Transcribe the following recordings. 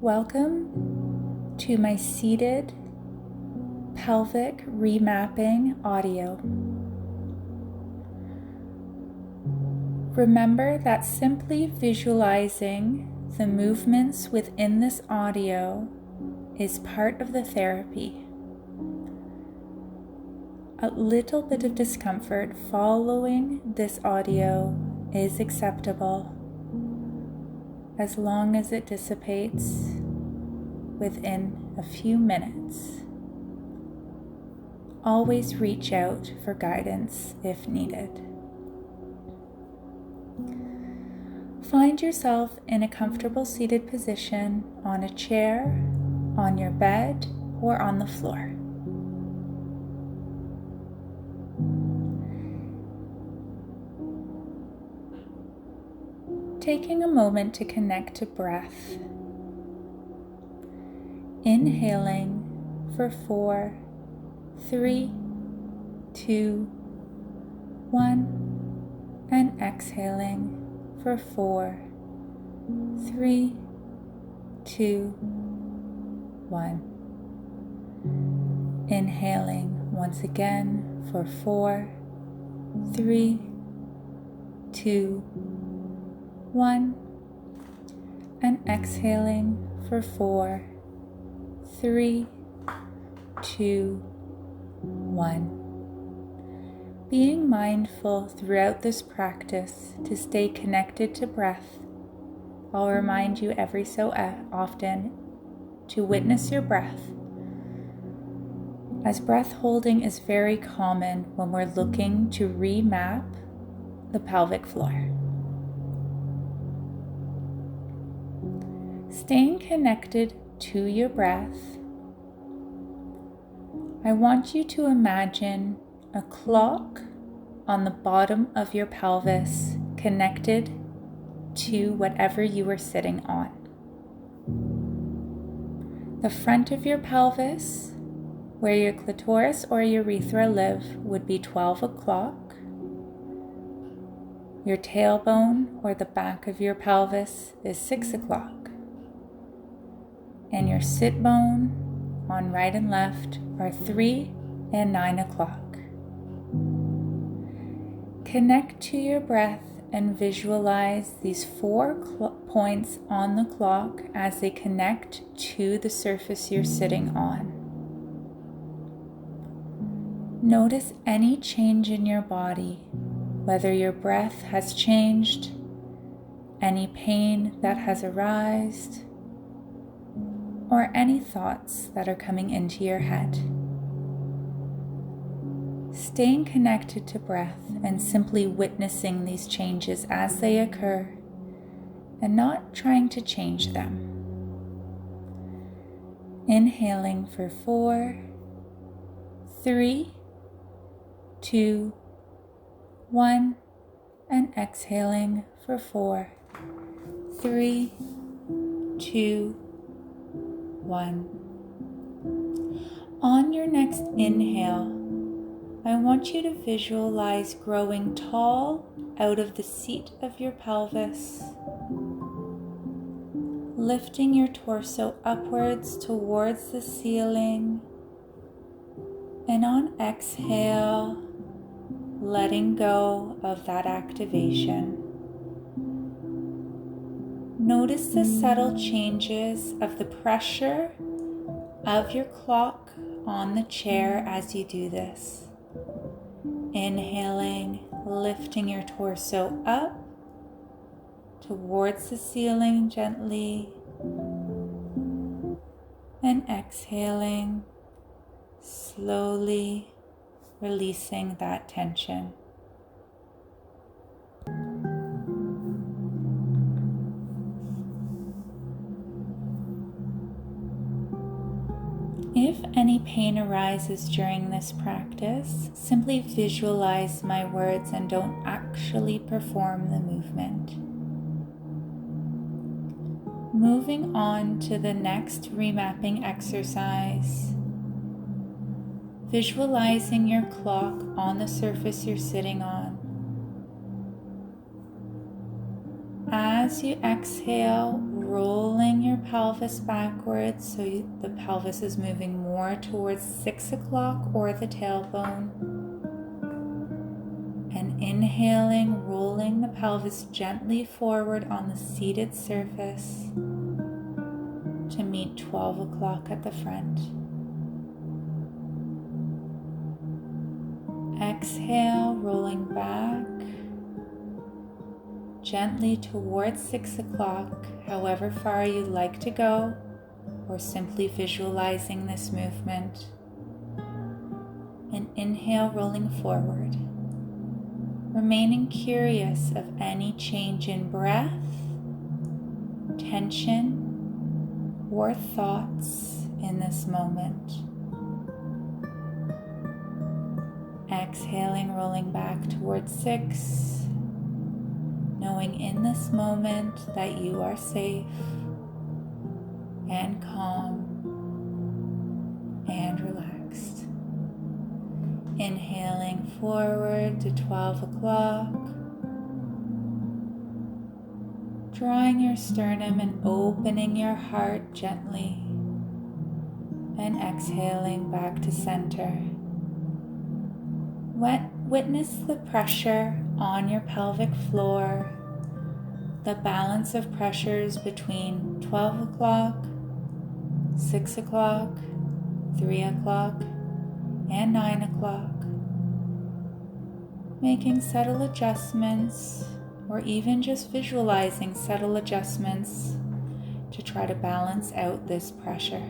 Welcome to my seated pelvic remapping audio. Remember that simply visualizing the movements within this audio is part of the therapy. A little bit of discomfort following this audio is acceptable as long as it dissipates within a few minutes. Always reach out for guidance if needed. Find yourself in a comfortable seated position on a chair, on your bed, or on the floor. Taking a moment to connect to breath. Inhaling for 4, 3, 2, 1, and exhaling for 4, 3, 2, 1. Inhaling once again for 4, 3, 2, 1, and exhaling for 4, 3, 2, 1. Being mindful throughout this practice to stay connected to breath. I'll remind you every so often to witness your breath, as breath holding is very common when we're looking to remap the pelvic floor. Staying connected to your breath, I want you to imagine a clock on the bottom of your pelvis connected to whatever you are sitting on. The front of your pelvis, where your clitoris or urethra live, would be 12 o'clock. Your tailbone or the back of your pelvis is 6 o'clock. And your sit bone on right and left are 3 and 9 o'clock. Connect to your breath and visualize these 4 points on the clock as they connect to the surface you're sitting on. Notice any change in your body, whether your breath has changed, any pain that has arisen, or any thoughts that are coming into your head. Staying connected to breath and simply witnessing these changes as they occur and not trying to change them. Inhaling for 4, 3, 2, 1, and exhaling for 4, 3, 2, 1. On your next inhale, I want you to visualize growing tall out of the seat of your pelvis, lifting your torso upwards towards the ceiling, and on exhale, letting go of that activation. Notice the subtle changes of the pressure of your clock on the chair as you do this. Inhaling, lifting your torso up towards the ceiling gently, and exhaling, slowly releasing that tension. If any pain arises during this practice, simply visualize my words and don't actually perform the movement. Moving on to the next remapping exercise. Visualizing your clock on the surface you're sitting on. As you exhale, rolling your pelvis backwards so the pelvis is moving more towards 6 o'clock or the tailbone. And inhaling, rolling the pelvis gently forward on the seated surface to meet 12 o'clock at the front. Exhale, rolling back gently towards 6 o'clock, however far you'd like to go, or simply visualizing this movement. And inhale, rolling forward, remaining curious of any change in breath, tension, or thoughts in this moment. Exhaling, rolling back towards 6, knowing in this moment that you are safe and calm and relaxed. Inhaling forward to 12 o'clock, drawing your sternum and opening your heart gently, and exhaling back to center. Witness the pressure on your pelvic floor, the balance of pressures between 12 o'clock, 6 o'clock, 3 o'clock, and 9 o'clock. Making subtle adjustments, or even just visualizing subtle adjustments to try to balance out this pressure.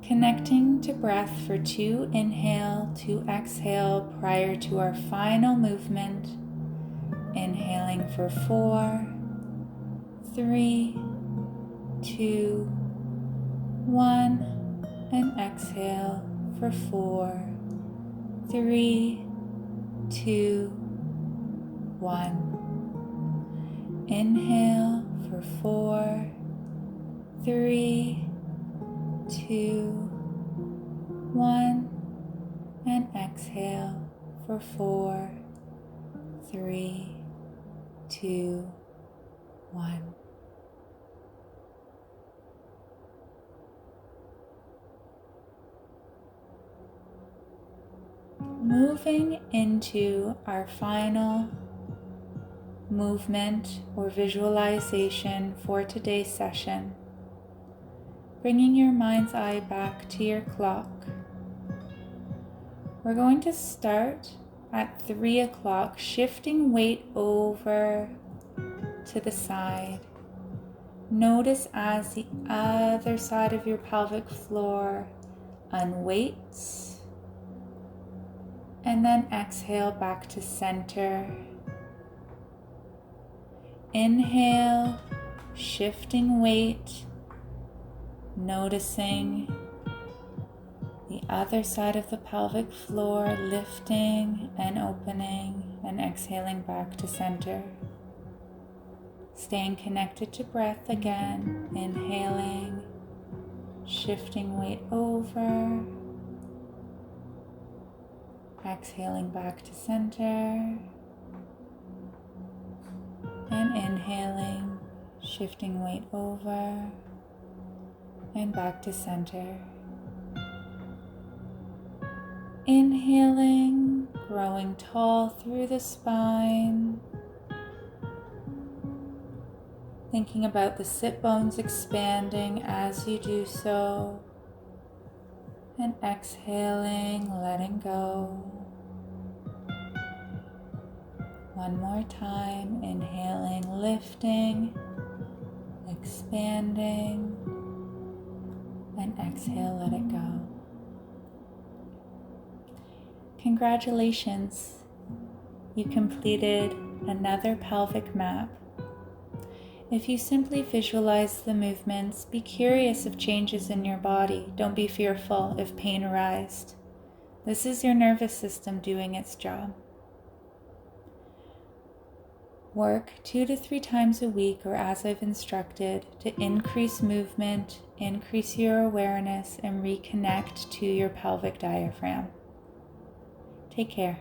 Connecting to breath for 2 inhale, 2 exhale prior to our final movement. Inhaling for 4, 3, 2, 1, and exhale for 4, 3, 2, 1. Inhale for 4, 3, 2, 1, and exhale for 4, 3, 2, 1. Moving into our final movement or visualization for today's session. Bringing your mind's eye back to your clock. We're going to start at 3 o'clock, shifting weight over to the side. Notice as the other side of your pelvic floor unweights, and then exhale back to center. Inhale, shifting weight, noticing the other side of the pelvic floor lifting and opening, and exhaling back to center. Staying connected to breath again, inhaling, shifting weight over, exhaling back to center, and inhaling, shifting weight over, and back to center. Inhaling, growing tall through the spine. Thinking about the sit bones expanding as you do so. And exhaling, letting go. One more time, inhaling, lifting, expanding, and exhale, let it go. Congratulations, you completed another pelvic map. If you simply visualize the movements, be curious of changes in your body. Don't be fearful if pain arises. This is your nervous system doing its job. Work 2 to 3 times a week, or as I've instructed, to increase movement, increase your awareness, and reconnect to your pelvic diaphragm. Take care.